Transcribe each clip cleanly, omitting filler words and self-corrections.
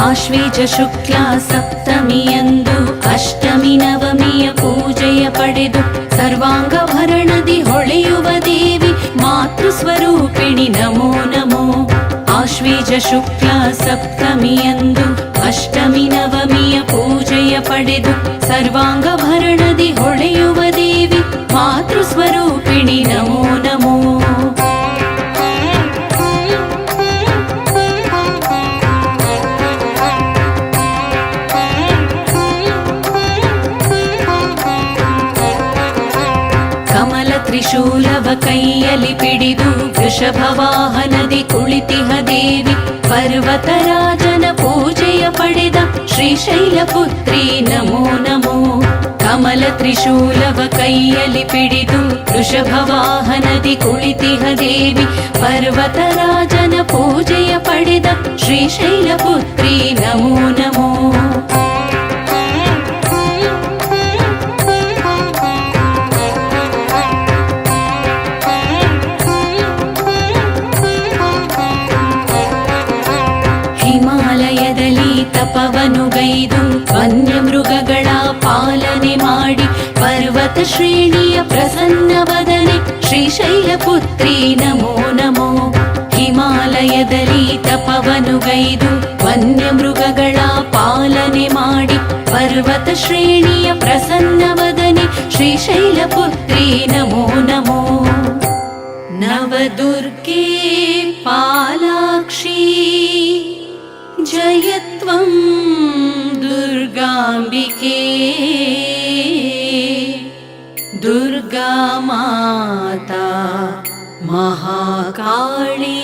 ಆಶ್ವೀಜ ಶುಕ್ಲ ಸಪ್ತಮಿಯಂದು ಅಷ್ಟಮಿ ನವಮಿಯ ಪೂಜೆಯ ಪಡೆದು ಸರ್ವಾಂಗಭರಣದಿ ಹೊಳೆಯುವ ದೇವಿ ಮಾತೃ ಸ್ವರೂಪಿಣಿ ನಮೋ ನಮೋ. ಆಶ್ವೀಜ ಶುಕ್ಲ ಸಪ್ತಮಿಯಂದು ಅಷ್ಟಮಿ ನವಮಿಯ ಪೂಜೆಯ ಪಡೆದು ಸರ್ವಾಂಗಭರಣದಿ ಹೊಳೆಯುವ ದೇವಿ ಮಾತೃ ಸ್ವರೂಪಿಣಿ ನಮೋ ನಮೋ. ತ್ರಿಶೂಲವ ಕೈಯಲ್ಲಿ ಪಿಡಿದು ವೃಷಭ ವಾಹನದಿ ಕುಳಿತಿಹ ದೇವಿ ಪರ್ವತರಾಜನ ಪೂಜೆಯ ಪಡೆದ ಶ್ರೀಶೈಲ ಪುತ್ರಿ ನಮೋ ನಮೋ. ಕಮಲ ತ್ರಿಶೂಲವ ಕೈಯಲ್ಲಿ ಪಿಡಿದು ವೃಷಭ ವಾಹನದಿ ಕುಳಿತಿಹ ದೇವಿ ಪರ್ವತರಾಜನ ಪೂಜೆಯ ಪಡೆದ ಶ್ರೀಶೈಲ ಪುತ್ರಿ ನಮೋ ನಮೋ. ತಪವನುಗೈದು ವನ್ಯಮೃಗಗಳ ಪಾಲನೆ ಮಾಡಿ ಪರ್ವತ ಶ್ರೇಣಿಯ ಪ್ರಸನ್ನ ವದನೆ ಶ್ರೀಶೈಲ ಪುತ್ರಿ ನಮೋ ನಮೋ. ಹಿಮಾಲಯದಲ್ಲಿ ತಪವನುಗೈದು ವನ್ಯಮೃಗಗಳ ಪಾಲನೆ ಮಾಡಿ ಪರ್ವತ ಶ್ರೇಣಿಯ ಪ್ರಸನ್ನ ವದನೆ ಶ್ರೀಶೈಲ ಪುತ್ರಿ ನಮೋ ನಮೋ. ನವದುರ್ಗೆ ಪಾಲಾಕ್ಷಿ ಜಯತ್ವಂ ದುರ್ಗಾಂಬಿಕೆ ದುರ್ಗಾ ಮಾತಾ ಮಹಾಕಾಳಿ.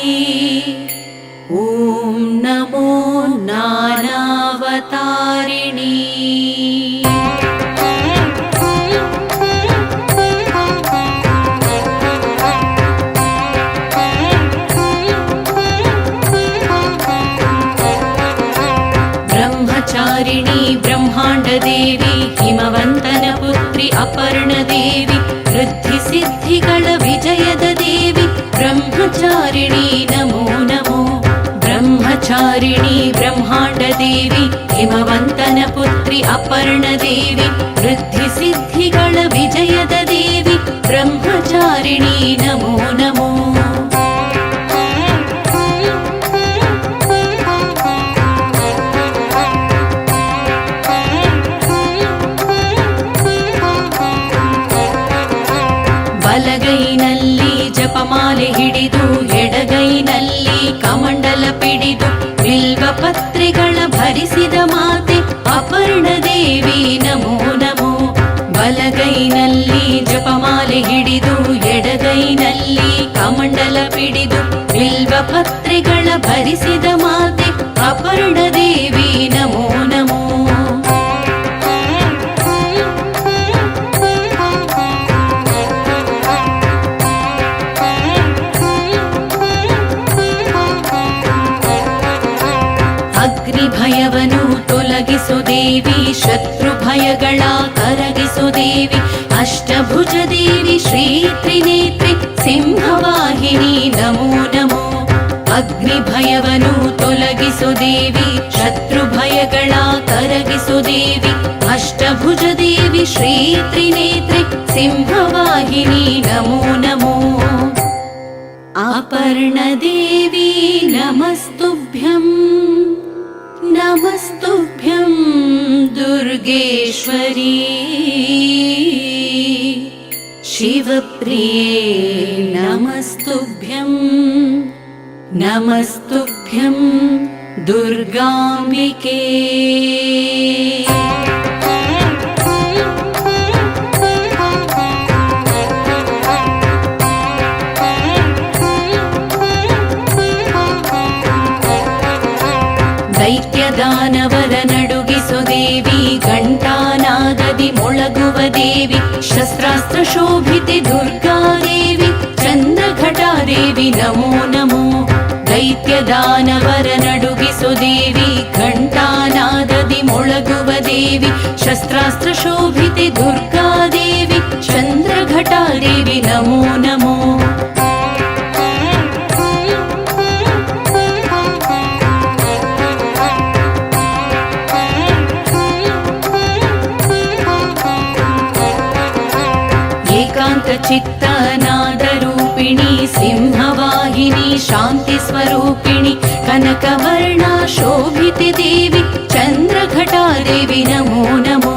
ಓಂ ನಮೋ ನಾನಾವತಾರಿಣಿ. ಬ್ರಹ್ಮಚಾರಿಣಿ ಬ್ರಹ್ಮಾಂಡ ದೇವಿ ಹಿಮವಂತನ ಪುತ್ರಿ ಅಪರ್ಣ ದೇವಿ ವೃದ್ಧಿ ಸಿದ್ಧಿಗಳ ವಿಜಯದ ದೇವಿ ಬ್ರಹ್ಮಚಾರಿಣಿ ನಮೋ ನಮೋ. ಬ್ರಹ್ಮಚಾರಿಣಿ ಬ್ರಹ್ಮಾಂಡ ದೇವಿ ಹಿಮವಂತನ ಪುತ್ರಿ ಅಪರ್ಣ ದೇವಿ ವೃದ್ಧಿ ಸಿದ್ಧಿಗಳ ವಿಜಯದ ದೇವಿ ಬ್ರಹ್ಮಚಾರಿಣಿ ನಮೋ ನಮೋ. ಬಲಗೈನಲ್ಲಿ ಜಪಮಾಲೆ ಹಿಡಿದು ಎಡಗೈನಲ್ಲಿ ಕಮಂಡಲ ಪಿಡಿದು ಬಿಲ್ವ ಪತ್ರಿಗಳ ಭರಿಸಿದ ಮಾತೆ ಅಪರ್ಣ ದೇವಿ ನಮೋ ನಮೋ. ಬಲಗೈನಲ್ಲಿ ಜಪಮಾಲೆ ಹಿಡಿದು ಎಡಗೈನಲ್ಲಿ ಕಮಂಡಲ ಪಿಡಿದು ಬಿಲ್ವ ಪತ್ರಿಗಳ ಭರಿಸಿದ ಮಾತೆ ಅಪರ್ಣ ದೇವಿ ನಮೋ ನಮೋ. ಭಯವನು ತೊಲಗಿಸು ದೇವಿ ಶತ್ರು ಭಯಗಳ ಕರಗಿಸು ದೇವಿ ಅಷ್ಟಭುಜ ದೇವಿ ಶ್ರೀ ತ್ರಿನೇತ್ರಿ ಸಿಂಹವಾಹಿನಿ ನಮೋ ನಮೋ. ಅಗ್ನಿ ಭಯವನು ತೊಲಗಿಸು ದೇವಿ ಶತ್ರು ಭಯಗಳ ಕರಗಿಸು ದೇವಿ ಅಷ್ಟಭುಜ ದೇವಿ ಶ್ರೀ ತ್ರಿನೇತ್ರಿ ಸಿಂಹವಾಹಿನಿ ನಮೋ ನಮೋ. ಅಪರ್ಣ ದೇವಿ ನಮಸ್ತುಭ್ಯಂ ನಮಸ್ತುಭ್ಯಂ ದುರ್ಗೇಶ್ವರಿ. ಶಿವಪ್ರಿಯೇ ನಮಸ್ತುಭ್ಯಂ ನಮಸ್ತುಭ್ಯಂ ದುರ್ಗಾಂಬಿಕೆ. ದೈತ್ಯದಾನವರ ನಡುಗಿಸು ದೇವಿ ಘಂಟಾನಾದದಿ ಮೊಳಗುವ ದೇವಿ ಶಸ್ತ್ರಾಸ್ತ್ರ ಶೋಭಿತೆ ದುರ್ಗಾದೇವಿ ಚಂದ್ರಘಟಾದೇವಿ ನಮೋ ನಮೋ. ದೈತ್ಯದಾನವರ ನಡುಗಿಸು ದೇವಿ ಘಂಟಾನಾದದಿ ಮೊಳಗುವ ದೇವಿ ಶಸ್ತ್ರಾಸ್ತ್ರ ಶೋಭಿತೆ ದುರ್ಗಾದೇವಿ ಚಂದ್ರಘಟಾದೇವಿ ನಮೋ ನಮೋ. चित्तनादरूपिणी सिंहवाहिनी शान्तिस्वरूपिणि कनकवर्णा शोभिते देवी चन्द्रघटा देवी नमो नमो।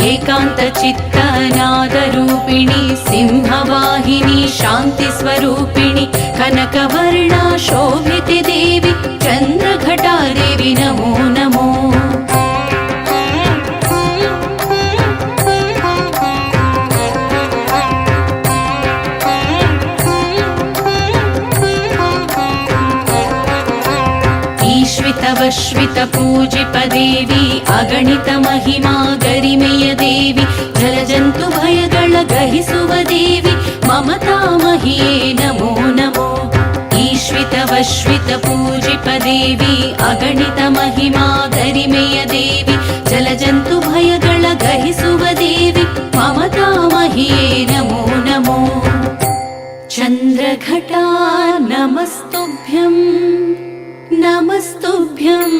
एकान्तचित्तनादरूपिणी सिंहवाहिनी शान्तिस्वरूपिणि कनकवर्णा शोभिते देवी चन्द्रघटा देवी नमो नमो। ईश्वितवश्वितपूजिपदेवी अगणितमहिमा गरिमेय देवी जलजन्तुभयಗಳ ಗಹಿಸುವ ದೇವಿ ಮಮತಾಮಹಿಯೇ ನಮೋ ನಮೋ। ईश्वितवश्वितपूजिपदेवी अगणितमहिमा गरिमेय देवी जलजन्तुभयಗಳ ಗಹಿಸುವ ದೇವಿ ಮಮತಾಮಹಿಯೇ ನಮೋ ನಮೋ। चन्द्रघटा नमस्तुभ्यं नमस्तुभ्यं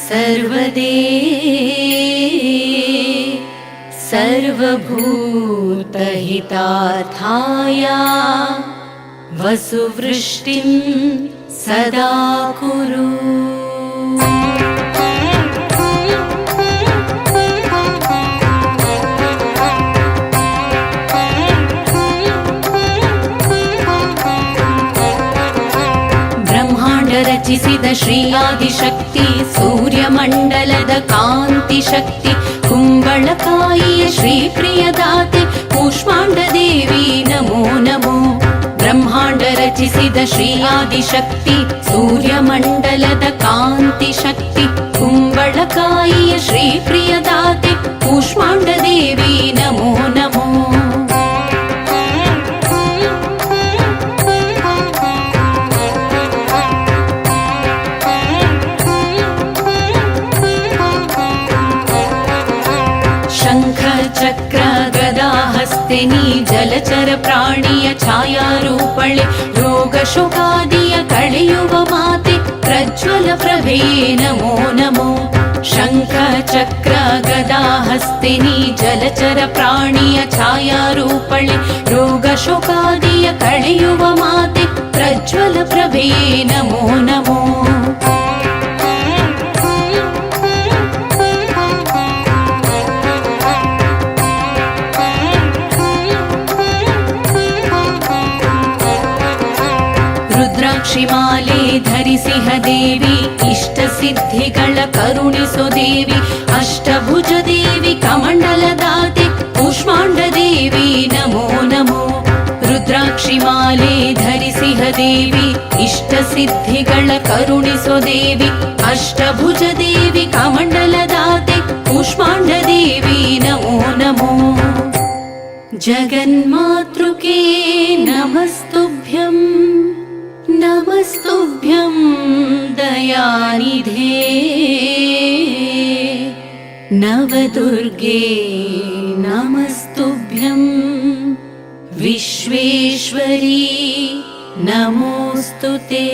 सर्वदे सर्वभूतहितार्थाय वसुवृष्टिं सदा कुरु। ರಚಿಸಿದ ಶ್ರೀ ಆದಿಶಕ್ತಿ ಸೂರ್ಯಮಂಡಲದ ಕಾಂತಿ ಶಕ್ತಿ ಕುಂಬಳಕಾಯಿಯ ಶ್ರೀ ಪ್ರಿಯದಾತೆ ಕೂಷ್ಮಾಂಡ ದೇವಿ ನಮೋ ನಮೋ। ಬ್ರಹ್ಮಾಂಡ ರಚಿಸಿದ ಶ್ರೀ ಆದಿಶಕ್ತಿ ಸೂರ್ಯಮಂಡಲದ ಕಾಂತಿ ಶಕ್ತಿ ಕುಂಬಳಕಾಯಿಯ ಶ್ರೀ ಪ್ರಿಯದಾತೆ ಕೂಷ್ಮಾಂಡ ದೇವಿ ನಮೋ ನಮೋ। ಚಕ್ರ ಗದಾ ಹಸ್ತಿನಿ ಜಲಚರ ಪ್ರಾಣಿಯ ಛಾಯಾರೂಪಳೆ ರೋಗ ಶೋಕಾದಿಯ ಕಳೆಯುವ ಮಾತೆ ಪ್ರಜ್ವಲ ಪ್ರಭೆಯೇ ನಮೋ ನಮೋ। ಶಂಖ ಚಕ್ರ ಗದಾ ಹಸ್ತಿನಿ ಜಲಚರ ಪ್ರಾಣಿಯ ಛಾಯಾರೂಪಳೆ ರೋಗ ಶೋಕಾದಿಯ ಕಳೆಯುವ ಮಾತೆ ಪ್ರಜ್ವಲ ಪ್ರಭೆಯೇ ನಮೋ ನಮೋ। ರುದ್ರಾಕ್ಷಿಮಾಲೆ ಧರಿಸಿಹ ದೇವಿ ಇಷ್ಟ ಸಿದ್ಧಿಗಳ ಕರುಣಿಸೋ ದೇವಿ ಅಷ್ಟಭುಜ ದೇವಿ ಕಮಂಡಲದಾತೆ ಕೂಷ್ಮಾಂಡ ದೇವಿ ನಮೋ ನಮೋ। ರುದ್ರಾಕ್ಷಿಮಾಲೆ ಧರಿಸಿಹ ದೇವಿ ಇಷ್ಟ ಸಿದ್ಧಿಗಳ ಕರುಣಿಸೋ ದೇವಿ ಅಷ್ಟಭುಜ ದೇವಿ ಕಮಂಡಲದಾತೆ ಕೂಷ್ಮಾಂಡ ದೇವಿ ನಮೋ ನಮೋ। ಜಗನ್ಮಾತೃಕೆ ನಮಸ್ತುಭ್ಯಂ नमस्तुभ्यं दयानिधे नवदुर्गे नमस्तुभ्यं विश्वेश्वरी नमोस्तुते।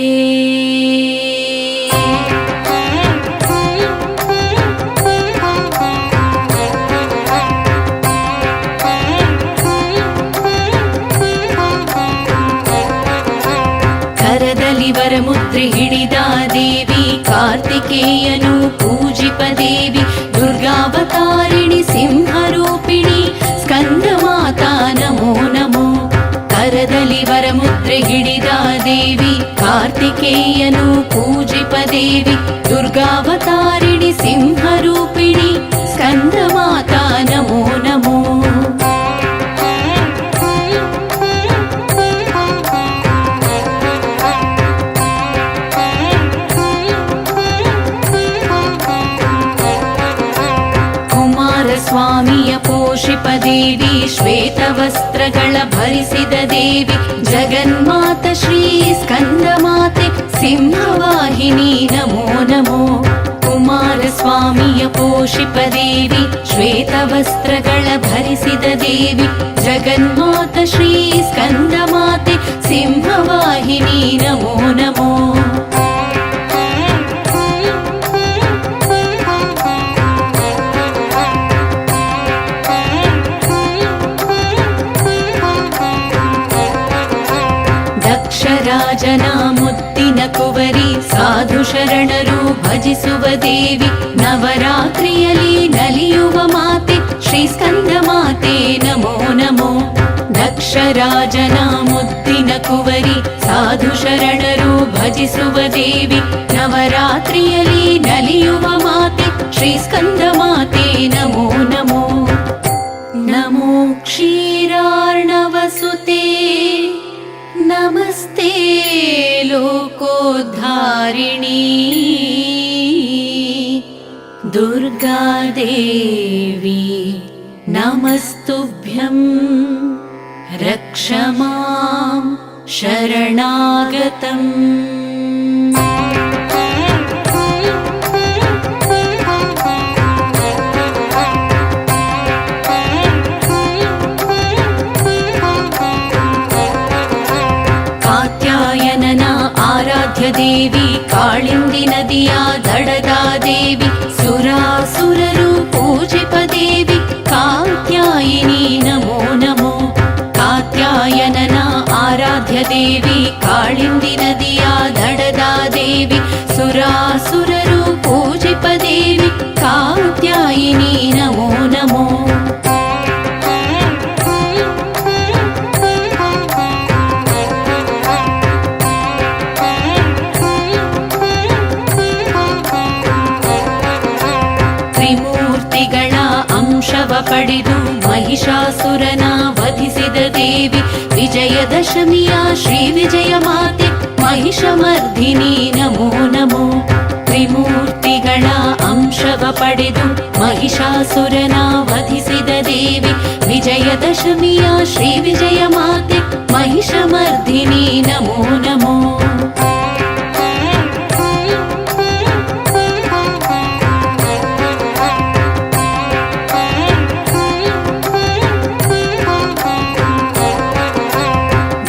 ವರಮುದ್ರೆ ಹಿಡಿದ ದೇವಿ ಕಾರ್ತಿಕೇಯನು ಪೂಜಿಪ ದೇವಿ ದುರ್ಗಾವತಾರಿಣಿ ಸಿಂಹರೂಪಿಣಿ ಸ್ಕಂದ ಮಾತಾ ನಮೋ ನಮೋ। ಕರದಲ್ಲಿ ವರಮುದ್ರೆ ಹಿಡಿದ ದೇವಿ ಕಾರ್ತಿಕೇಯನು ಪೂಜಿಪ ದೇವಿ ದುರ್ಗಾವತಾರಿಣಿ ಸಿಂಹರೂಪಿಣಿ ಸ್ಕಂದ ಮಾತಾ ನಮೋ ನಮೋ। ಸ್ವಾಮಿಯ ಪೋಷಿಪ ದೇವಿ ಶ್ವೇತವಸ್ತ್ರಗಳ ಭರಿಸಿದ ದೇವಿ ಜಗನ್ಮಾತ ಶ್ರೀ ಸ್ಕಂದ ಮಾತೆ ಸಿಂಹವಾಹಿನಿ ನಮೋ ನಮೋ। ಕುಮಾರ ಸ್ವಾಮಿಯ ಪೋಷಿಪ ದೇವಿ ಶ್ವೇತವಸ್ತ್ರಗಳ ಭರಿಸಿದ ದೇವಿ ಜಗನ್ಮಾತ ಶ್ರೀ ಸ್ಕಂದ ಮಾತೆ ಸಿಂಹವಾಹಿನಿ ನಮೋ ನಮೋ। ದಕ್ಷರಾಜನ ಮುತ್ತಿನ ಕುವರಿ ಸಾಧು ಶರಣರು ಭಜಿಸುವ ದೇವಿ ನವರಾತ್ರಿಯಲ್ಲಿ ನಲಿಯುವ ಮಾತೆ ಶ್ರೀ ಸ್ಕಂದ ಮಾತೆ ನಮೋ ನಮೋ. ದಕ್ಷರಾಜನ ಮುತ್ತಿನ ಕುವರಿ ಸಾಧು ಶರಣರು ಭಜಿಸುವ ದೇವಿ ನವರಾತ್ರಿಯಲ್ಲಿ ನಲಿಯುವ ಮಾತೆ ಶ್ರೀ ಸ್ಕಂದ ಮಾತೆ ನಮೋ ನಮೋ. ನಮೋ ಕ್ಷೀರಾರ್ಣವಸುತೆ ನಮಸ್ತೆ ಲೋಕೋದ್ಧಾರಿಣಿ ದುರ್ಗಾದೇವಿ ನಮಸ್ತುಭ್ಯಂ ರಕ್ಷ ಮಾಂ ಶರಣಾಗತಂ. ಕಾತ್ಯಾಯನನ ಆರಾಧ್ಯ ದೇವಿ ಕಾಳಿಂದಿ ನದಿಯ ದಡದ ದೇವಿ ಸುರಾಸುರರು ಪೂಜಿಪ ದೇವಿ ಕಾತ್ಯಾಯಿನಿ ನಮೋ ನಮೋ. ಕಾತ್ಯಾಯನನ ಆರಾಧ್ಯ ದೇವಿ ಕಾಳಿಂದಿ ನದಿಯ ದಡದ ದೇವಿ ಸುರಾಸುರರು ಪೂಜಿಪ ದೇವಿ ಕಾತ್ಯಾಯಿನಿ ನಮೋ ನಮೋ. ತ್ರಿಮೂರ್ತಿಗಳ ಅಂಶವ ಪಡೆದು ಮಹಿಷಾಸುರನ ವಧಿಸಿದ ದೇವಿ ವಿಜಯದಶಮಿಯ ಶ್ರೀ ವಿಜಯ ಮಾತೆ ಮಹಿಷಮರ್ಧಿನಿ ನಮೋ ನಮೋ. ತ್ರಿಮೂರ್ತಿಗಳ ಅಂಶವ ಪಡೆದು ಮಹಿಷಾಸುರನ ವಧಿಸಿದ ದೇವಿ ವಿಜಯದಶಮಿಯ ಶ್ರೀ ವಿಜಯ ಮಾತೆ ಮಹಿಷಮರ್ಧಿನಿ ನಮೋ ನಮೋ.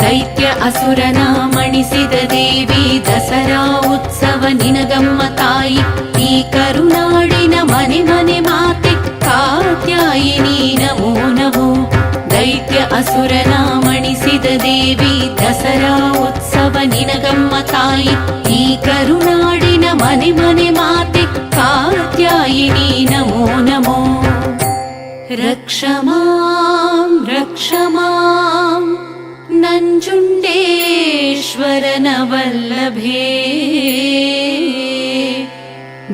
ದೈತ್ಯ ಅಸುರನ ಮಣಿಸಿದ ದೇವಿ ದಸರಾ ಉತ್ಸವ ನಿನಗಮ್ಮ ತಾಯಿ ಈ ಕರುನಾಡಿನ ಮನೆ ಮನೆ ಮಾತೆ ಕಾತ್ಯಾಯಿನಿ ನಮೋ ನಮೋ. ದೈತ್ಯ ಅಸುರನ ಮಣಿಸಿದ ದೇವಿ ದಸರಾ ಉತ್ಸವ ನಿನಗಮ್ಮ ತಾಯಿ ಈ ಕರುನಾಡಿನ ಮನೆ ಮನೆ ಮಾತೆ ಕಾತ್ಯಾಯಿನಿ ನಮೋ ನಮೋ. ರಕ್ಷ ಮಾಂ ರಕ್ಷ ಮಾಂ ನಂಜುಂಡೇಶ್ವರನ ವಲ್ಲಭೆ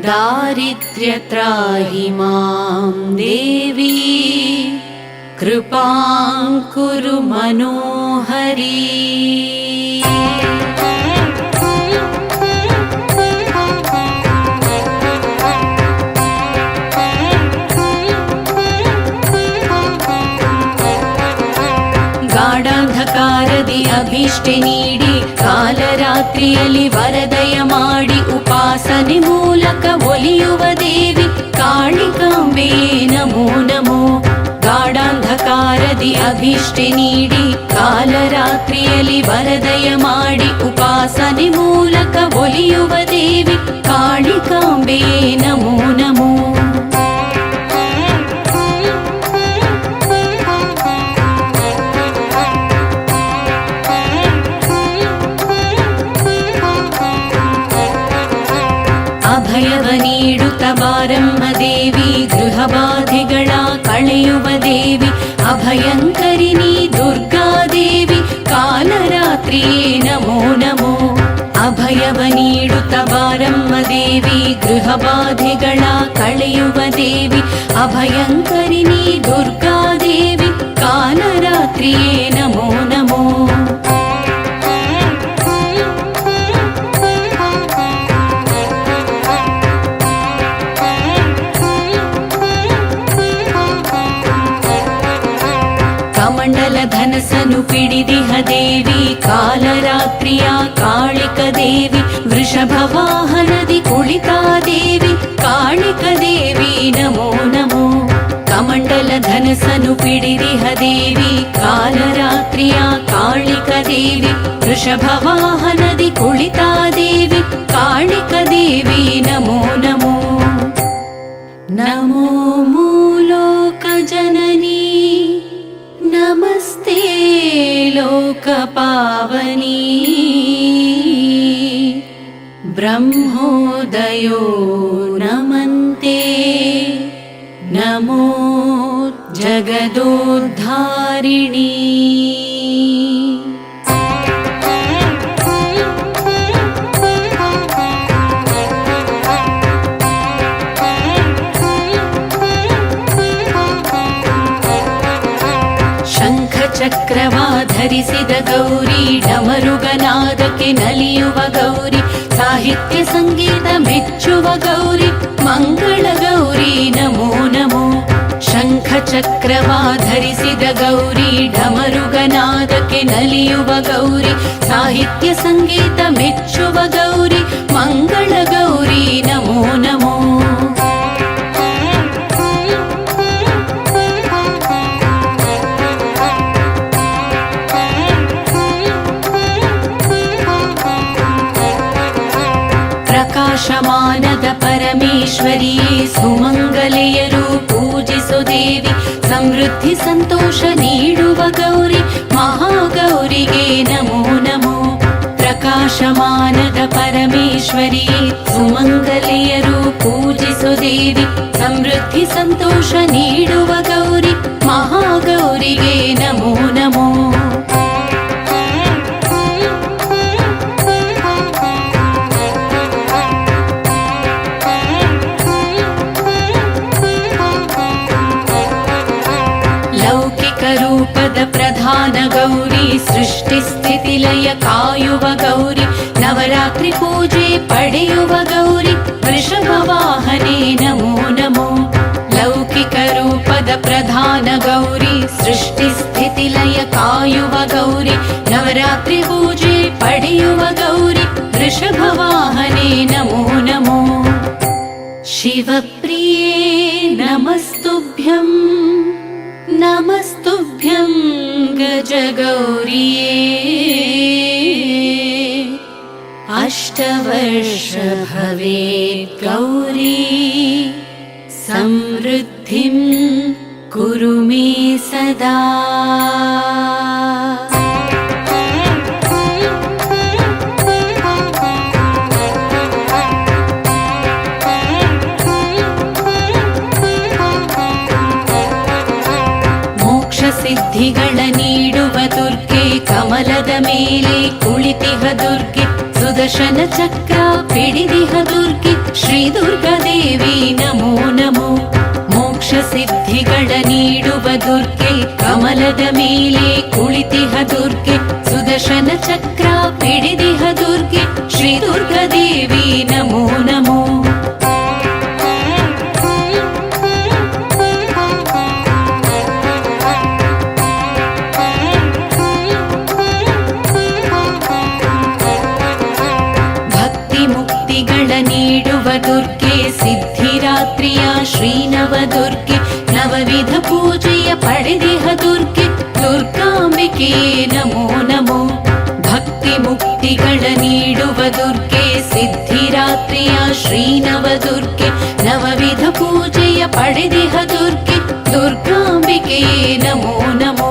ದಾರಿದ್ರ್ಯ ತ್ರಾಹಿ ಮಾಂ ದೇವಿ ಕೃಪಾಂ ಕುರು ಮನೋಹರಿ. ಗಾಢಾಂಧಕಾರದಿ ಅಭಿಷ್ಟೆ ನೀಡಿ ಕಾಲರಾತ್ರಿಯಲ್ಲಿ ವರದಯ ಮಾಡಿ ಉಪಾಸನೆ ಮೂಲಕ ಒಲಿಯುವ ದೇವಿ ಕಾಳಿಕಾಂಬೆ ನಮೋ ನಮೋ. ಗಾಢಾಂಧಕಾರದಿ ಅಭಿಷ್ಟೆ ನೀಡಿ ಕಾಲರಾತ್ರಿಯಲ್ಲಿ ವರದಯ ಮಾಡಿ ಉಪಾಸನೆ ಮೂಲಕ ಒಲಿಯುವ ದೇವಿ ಕಾಳಿಕಾಂಬೆ ನಮೋ ನಮೋ. ಅಭಯವ ನೀಡುತ್ತ ಬಾರಮ್ಮ ದೇವಿ ಗೃಹ ಬಾಧೆಗಳ ಕಳೆಯುವ ದೇವಿ ಅಭಯಂಕರಿಣಿ ದುರ್ಗಾದೇವಿ ಕಾಲರಾತ್ರಿಯೇ ನಮೋ ನಮೋ. ಅಭಯವ ನೀಡುತ್ತ ಬಾರಮ್ಮ ದೇವಿ ಗೃಹ ಬಾಧೆಗಳ ಕಳೆಯುವ ದೇವಿ ಅಭಯಂಕರಿಣಿ ದುರ್ಗಾದೇವಿ ಕಾಲರಾತ್ರಿಯೇ ನಮೋ ನಮೋ. ಕಮಂಡಲ ಧನಸನು ಪಿಡಿದಿಹ ದೇವಿ ಕಾಲರಾತ್ರಿಯ ಕಾಳಿಕ ದೇವಿ ವೃಷಭ ವಾಹನದಿ ಕುಳಿತಾ ದೇವಿ ಕಾಳಿಕ ದೇವಿ ನಮೋ ನಮೋ. ಕಮಂಡಲ ಧನಸನು ಪಿಡಿದಿಹ ದೇವಿ ಕಾಲರಾತ್ರಿಯ ಕಾಳಿಕ ದೇವಿ ವೃಷಭ ವಾಹನದಿ ಕುಳಿತಾ ದೇವಿ ಕಾಳಿಕ ದೇವಿ ನಮೋ ನಮೋ. ನಮೋ ಮೂಲೋಕ ಜನನಿ ನಮಸ್ತೆ ಲೋಕ ಪಾವನಿ ಬ್ರಹ್ಮೋದಯೋ ನಮಂತೆ ನಮೋ ಜಗದೋದ್ಧಾರಿಣಿ. ಚಕ್ರವಾ ಧರಿಸಿದ ಗೌರಿ, ಡಮರುಗನಾದಕ್ಕೆ ನಲಿಯುವ ಗೌರಿ, ಸಾಹಿತ್ಯ ಸಂಗೀತ ಮೆಚ್ಚುವ ಗೌರಿ, ಮಂಗಳ ಗೌರಿ ನಮೋ ನಮೋ. ಶಂಖ ಚಕ್ರವಾ ಧರಿಸಿದ ಗೌರಿ, ಡಮರುಗನಾದಕ್ಕೆ ನಲಿಯುವ ಗೌರಿ, ಸಾಹಿತ್ಯ ಸಂಗೀತ ಮೆಚ್ಚುವ ಗೌರಿ, ಮಂಗಳ ಗೌರಿ ನಮೋ ನಮೋ. ಪ್ರಕಾಶಮಾನದ ಪರಮೇಶ್ವರಿಯೇ, ಸುಮಂಗಲೆಯರು ಪೂಜಿಸು ದೇವಿ, ಸಮೃದ್ಧಿ ಸಂತೋಷ ನೀಡುವ ಗೌರಿ, ಮಹಾಗೌರಿಗೆ ನಮೋ ನಮೋ. ಪ್ರಕಾಶಮಾನದ ಪರಮೇಶ್ವರಿಯೇ, ಸುಮಂಗಲೆಯರು ಪೂಜಿಸು ದೇವಿ, ಸಮೃದ್ಧಿ ಸಂತೋಷ ನೀಡುವ ಗೌರಿ, ಮಹಾಗೌರಿಗೆ ನಮೋ ನಮೋ. ರೂಪದ ಪ್ರಧಾನ ಗೌರಿ, ಸೃಷ್ಟಿ ಸ್ಥಿತಿ ಲಯ ಕಾಯುವ ಗೌರಿ, ನವರಾತ್ರಿ ಪೂಜೆ ಪಡೆಯುವ ಗೌರಿ, ವೃಷಭ ವಾಹನೆ ನಮೋ ನಮೋ. ಲೌಕಿಕ ರೂಪದ ಪ್ರಧಾನ ಗೌರಿ, ಸೃಷ್ಟಿ ಸ್ಥಿತಿ ಲಯ ಕಾಯುವ ಗೌರಿ, ನವರಾತ್ರಿ ಪೂಜೆ ಪಡೆಯುವ ಗೌರಿ, ವೃಷಭ ವಾಹನೆ ನಮೋ ನಮೋ. ಶಿವಪ್ರಿಯೇ ನಮಸ್ತುಭ್ಯಂ, ನಮಸ್ತುಭ್ಯಂ ಗಜಗೌರಿಯೇ. ಅಷ್ಟವರ್ಷ ಭವೇತ್ ಗೌರಿ, ಸಮೃದ್ಧಿಂ ಕುರು ಮೇ ಸದಾ. ಸಿದ್ಧಿಗಳ ನೀಡುವ ದುರ್ಗೆ, ಕಮಲದ ಮೇಲೆ ಕುಳಿತಿಹ ದುರ್ಗೆ, ಸುದರ್ಶನ ಚಕ್ರ ಪಿಡಿದಿಹ ದುರ್ಗೆ, ಶ್ರೀ ದುರ್ಗಾದೇವಿ ನಮೋ ನಮೋ. ಮೋಕ್ಷ ಸಿದ್ಧಿಗಳ ನೀಡುವ ದುರ್ಗೆ, ಕಮಲದ ಮೇಲೆ ಕುಳಿತಿಹ ದುರ್ಗೆ, ಸುದರ್ಶನ ಚಕ್ರ ಪಿಡಿದಿಹ ದುರ್ಗೆ, ಶ್ರೀ ದುರ್ಗಾದೇವಿ ನಮೋ ನಮೋ. ನೀಡುವ ದುರ್ಗೆ, ಸಿದ್ಧಿರಾತ್ರಿಯ ಶ್ರೀನವ ದುರ್ಗೆ, ನವವಿಧ ಪೂಜೆಯ ಪಡೆದಿಹ ದುರ್ಗೆ, ದುರ್ಗಾಂಬಿಕೆ ನಮೋ ನಮೋ. ಭಕ್ತಿ ಮುಕ್ತಿಗಳ ನೀಡುವ ದುರ್ಗೆ, ಸಿದ್ಧಿರಾತ್ರಿಯ ಶ್ರೀನವ ದುರ್ಗೆ, ನವವಿಧ ಪೂಜೆಯ ಪಡೆದಿಹ ದುರ್ಗೆ, ದುರ್ಗಾಂಬಿಕೆ ನಮೋ ನಮೋ.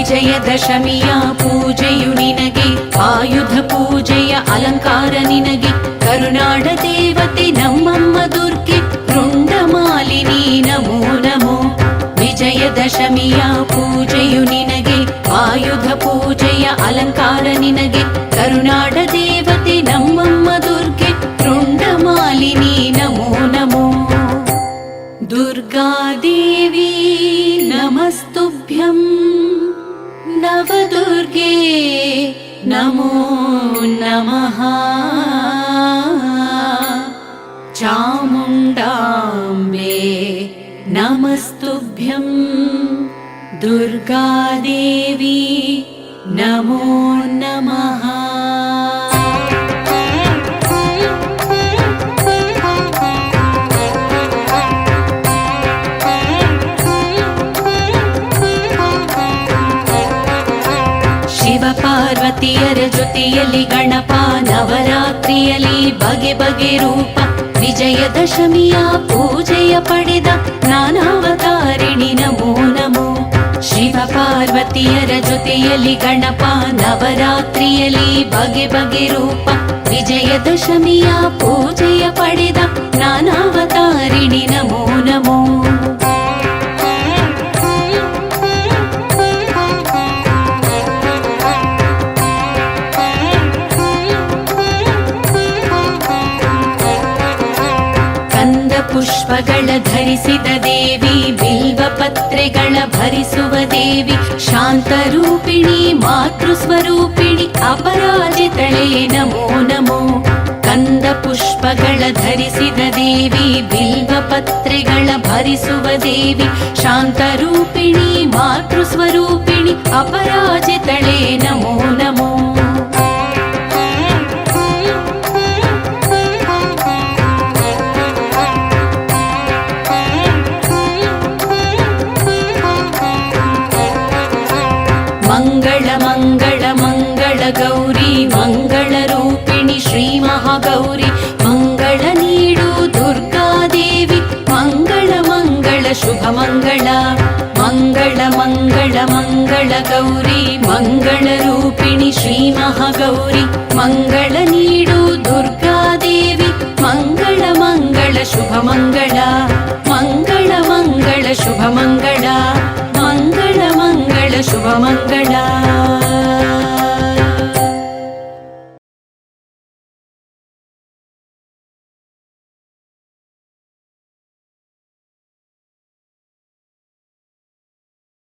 ವಿಜಯದಶಮಿಯ ಪೂಜೆಯು ನಿನಗೆ, ಆಯುಧ ಪೂಜೆಯ ಅಲಂಕಾರ ನಿನಗೆ, ಕರುನಾಡ ದೇವತೆ ನಮ್ಮಮ್ಮ ದುರ್ಗೆ, ರುಂಡಮಾಲಿನಿ ನಮೋ ನಮೋ. ವಿಜಯದಶಮಿಯ ಪೂಜೆಯು ನಿನಗೆ, ಆಯುಧ ಪೂಜೆಯ ಅಲಂಕಾರ ನಿನಗೆ, ಕರುನಾಡ ದೇವತೆ ನಮ್ಮಮ್ಮ ದುರ್ಗೆ, ರುಂಡಮಾಲಿನಿ ನಮೋ ನಮೋ. ದುರ್ಗಾದೇವಿ ನಮಸ್ತುಭ್ಯಂ, ನವದುರ್ಗೆ ನಮೋ ನಮಃ. ಚಾಮುಂಡಾಂಬೆ ನಮಸ್ತುಭ್ಯಂ, ದುರ್ಗಾದೇವಿ ನಮೋ ನಮಃ. ಪಾರ್ವತಿಯರ ಜೊತೆಯಲ್ಲಿ ಗಣಪ, ನವರಾತ್ರಿಯಲ್ಲಿ ಬಗೆ ಬಗೆ ರೂಪ, ನಿಜ ವಿಜಯದಶಮಿಯ ಪೂಜೆಯ ಪಡೆದ ಜ್ಞಾನಾವತಾರಿಣಿ ನಮೋ ನಮೋ. ಶಿವ ಪಾರ್ವತಿಯರ ಜೊತೆಯಲ್ಲಿ ಗಣಪ ನವರಾತ್ರಿಯಲ್ಲಿ ಬಗೆ ಬಗೆ ರೂಪ. ವಿಜಯದಶಮಿಯ ಪೂಜೆಯ ಪಡೆದ ಜ್ಞಾನಾವತಾರಿಣಿ ನಮೋ ನಮೋ. ಪುಷ್ಪಗಳ ಧರಿಸಿದ ದೇವಿ, ಬಿಲ್ವ ಪತ್ರೆಗಳ ಭರಿಸುವ ದೇವಿ, ಶಾಂತರೂಪಿಣಿ ಮಾತೃ ಸ್ವರೂಪಿಣಿ ಅಪರಾಜಿತಳೇ ನಮೋ ನಮೋ. ಕಂದ ಪುಷ್ಪಗಳ ಧರಿಸಿದ ದೇವಿ, ಬಿಲ್ವ ಪತ್ರೆಗಳ ಭರಿಸುವ ದೇವಿ, ಶಾಂತರೂಪಿಣಿ ಮಾತೃ ಸ್ವರೂಪಿಣಿ ಅಪರಾಜಿತಳೇ ನಮೋ ನಮೋ. ಮಂಗಳ ಮಂಗಳ ಮಂಗಳ ಗೌರಿ, ಮಂಗಳ ರೂಪಿಣಿ ಶ್ರೀ ಮಹಾಗೌರಿ, ಮಂಗಳ ನೀಡು ದುರ್ಗಾದೇವಿ, ಮಂಗಳ ಮಂಗಳ ಶುಭ ಮಂಗಳ. ಮಂಗಳ ಮಂಗಳ ಮಂಗಳ ಗೌರಿ, ಮಂಗಳ ರೂಪಿಣಿ ಶ್ರೀ ಮಹಾಗೌರಿ, ಮಂಗಳ ನೀಡು ದುರ್ಗಾದೇವಿ, ಮಂಗಳ ಮಂಗಳ ಶುಭ ಮಂಗಳ. ಮಂಗಳ ಮಂಗಳ ಶುಭ ಮಂಗಳ, ಮಂಗಳ ಮಂಗಳ ಶುಭ ಮಂಗಳ.